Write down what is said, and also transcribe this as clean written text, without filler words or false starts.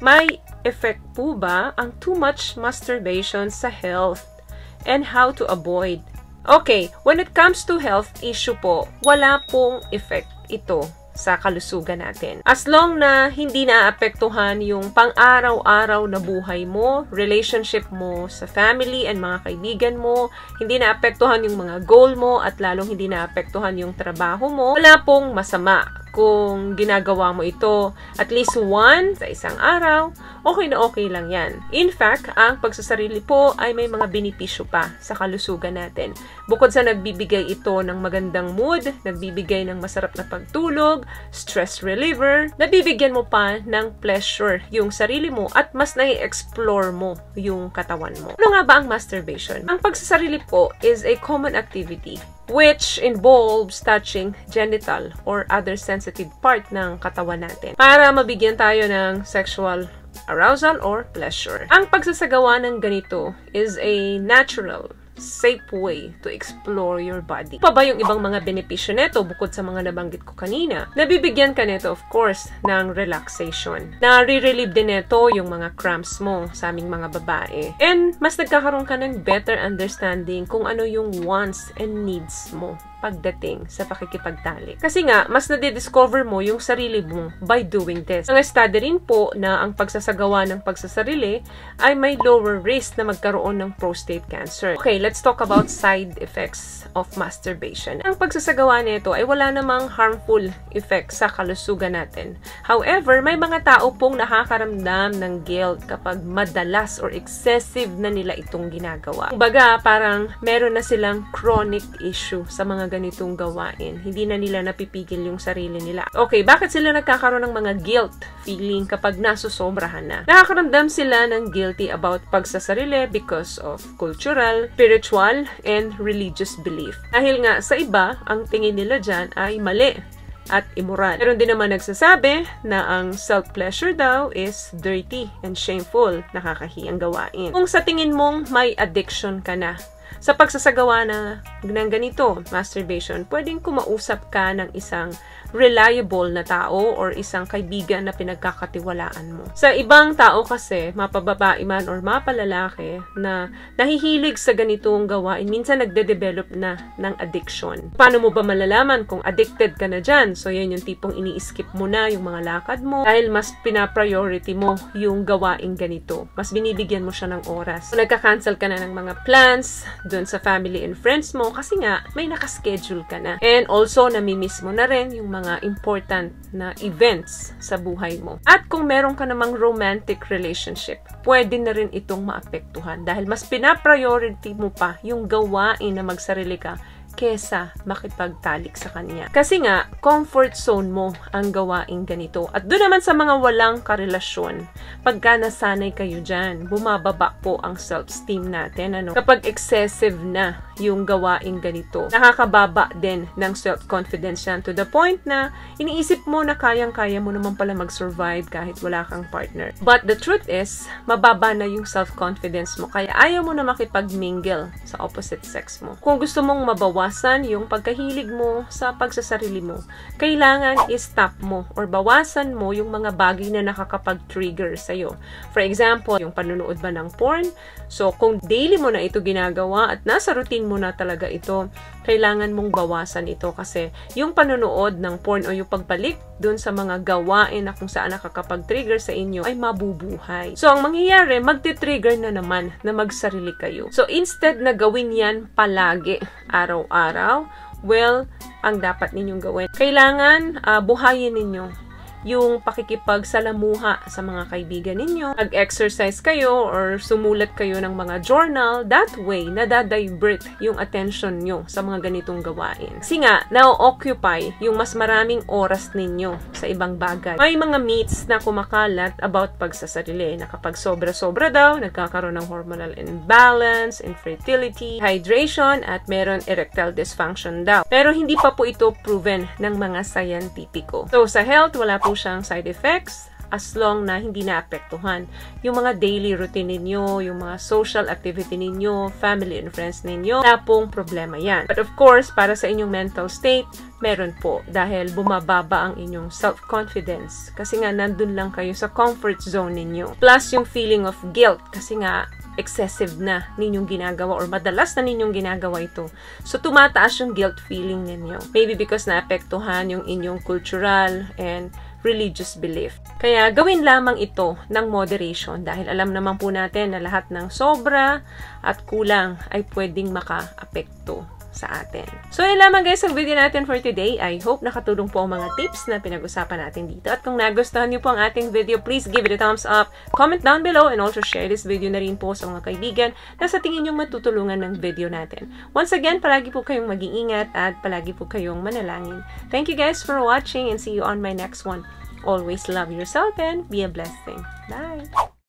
May effect po ba ang too much masturbation sa health? And how to avoid? Okay, when it comes to health issue po, wala pong effect ito sa kalusugan natin. As long na hindi naapektuhan yung pang-araw-araw na buhay mo, relationship mo sa family and mga kaibigan mo, hindi naapektuhan yung mga goal mo, at lalong hindi naapektuhan yung trabaho mo, wala pong masama kung ginagawa mo ito at least once sa isang araw, okay na okay lang yan. In fact, ang pagsasarili po ay may mga benepisyo pa sa kalusugan natin. Bukod sa nagbibigay ito ng magandang mood, nagbibigay ng masarap na pagtulog, stress reliever, nabibigyan mo pa ng pleasure yung sarili mo at mas nai-explore mo yung katawan mo. Ano nga ba ang masturbation? Ang pagsasarili po is a common activity which involves touching genital or other sensitive part ng katawan natin para mabigyan tayo ng sexual arousal or pleasure. Ang pagsasagawa ng ganito is a natural, safe way to explore your body. Pa ba yung ibang mga benepisyo nito bukod sa mga nabanggit ko kanina? Nabibigyan ka nito, of course, ng relaxation. Nare-relieve din nito yung mga cramps mo sa aming mga babae. And mas nagkakaroon ka ng better understanding kung ano yung wants and needs mo pagdating sa pakikipagtalik. Kasi nga, mas nadidiscover mo yung sarili mo by doing this. Ang study rin po na ang pagsasagawa ng pagsasarili ay may lower risk na magkaroon ng prostate cancer. Okay, let's talk about side effects of masturbation. Ang pagsasagawa nito ay wala namang harmful effects sa kalusugan natin. However, may mga tao pong nakakaramdam ng guilt kapag madalas or excessive na nila itong ginagawa. Kumbaga, parang meron na silang chronic issue sa mga ganitong gawain. Hindi na nila napipigil yung sarili nila. Okay, bakit sila nagkakaroon ng mga guilt feeling kapag nasusobrahan na? Nakakaramdam sila ng guilty about pagsasarili because of cultural, spiritual, and religious belief. Dahil nga sa iba, ang tingin nila dyan ay mali at immoral. Meron din naman nagsasabi na ang self-pleasure daw is dirty and shameful, nakakahiyang gawain. Kung sa tingin mong may addiction ka na sa pagsasagawa ng ganito, masturbation, pwedeng kumausap ka ng isang reliable na tao or isang kaibigan na pinagkakatiwalaan mo. Sa ibang tao kasi, mapababae man or mapalalaki na nahihilig sa ganitong gawain, minsan nagde-develop na ng addiction. Paano mo ba malalaman kung addicted ka na dyan? So, yan yung tipong ini-skip mo na yung mga lakad mo dahil mas pina-priority mo yung gawain ganito. Mas binibigyan mo siya ng oras. So, nagka-cancel ka na ng mga plans dun sa family and friends mo kasi nga may nakaschedule ka na. And also, namimiss mo na rin yung mga important na events sa buhay mo. At kung meron ka namang romantic relationship, pwede na rin itong maapektuhan dahil mas pina-priority mo pa yung gawain na magsarili ka kesa makipagtalik sa kanya. Kasi nga, comfort zone mo ang gawain ganito. At doon naman sa mga walang karelasyon, pagka nasanay kayo dyan, bumababa po ang self-esteem natin. Kapag excessive na yung gawain ganito, nakakababa din ng self-confidence yan to the point na iniisip mo na kayang-kaya mo naman pala mag-survive kahit wala kang partner. But the truth is, mababa na yung self-confidence mo kaya ayaw mo na makipag-mingle sa opposite sex mo. Kung gusto mong mabawasan yung pagkahilig mo sa pagsasarili mo, kailangan i-stop mo or bawasan mo yung mga bagay na nakakapag-trigger sa'yo. For example, yung panunood ba ng porn? So, kung daily mo na ito ginagawa at nasa routine mo na talaga ito, kailangan mong bawasan ito kasi yung panunood ng porn o yung pagbalik dun sa mga gawain na kung saan nakakapag-trigger sa inyo ay mabubuhay. So, ang mangyayari, magti-trigger na naman na magsarili kayo. So, instead na gawin yan palagi, araw-araw, well, ang dapat ninyong gawin, kailangan buhayin ninyo yung pakikipagsalamuha sa mga kaibigan ninyo. Mag-exercise kayo or sumulat kayo ng mga journal. That way, nadadivert yung attention nyo sa mga ganitong gawain. Kasi nga, na-occupy yung mas maraming oras ninyo sa ibang bagay. May mga myths na kumakalat about pagsasarili na kapag sobra-sobra daw, nagkakaroon ng hormonal imbalance, infertility, hydration, at meron erectile dysfunction daw. Pero hindi pa po ito proven ng mga scientifico. So, sa health, wala po siyang side effects. as long na hindi naapektuhan yung mga daily routine ninyo, yung mga social activity ninyo, family and friends ninyo, na pong problema yan. But of course, para sa inyong mental state, meron po dahil bumababa ang inyong self-confidence kasi nga nandun lang kayo sa comfort zone ninyo. Plus yung feeling of guilt kasi nga excessive na ninyong ginagawa or madalas na ninyong ginagawa ito. So, tumataas yung guilt feeling ninyo. Maybe because naapektuhan yung inyong cultural and religious belief. Kaya, gawin lamang ito ng moderation dahil alam naman po natin na lahat ng sobra at kulang ay pwedeng maka-apekto sa atin. So, yun lamang guys ang video natin for today. I hope nakatulong po ang mga tips na pinag-usapan natin dito. At kung nagustuhan niyo po ang ating video, please give it a thumbs up, comment down below, and also share this video na rin po sa mga kaibigan na sa tingin niyong matutulungan ng video natin. Once again, palagi po kayong mag-iingat at palagi po kayong manalangin. Thank you guys for watching and see you on my next one. Always love yourself and be a blessing. Bye!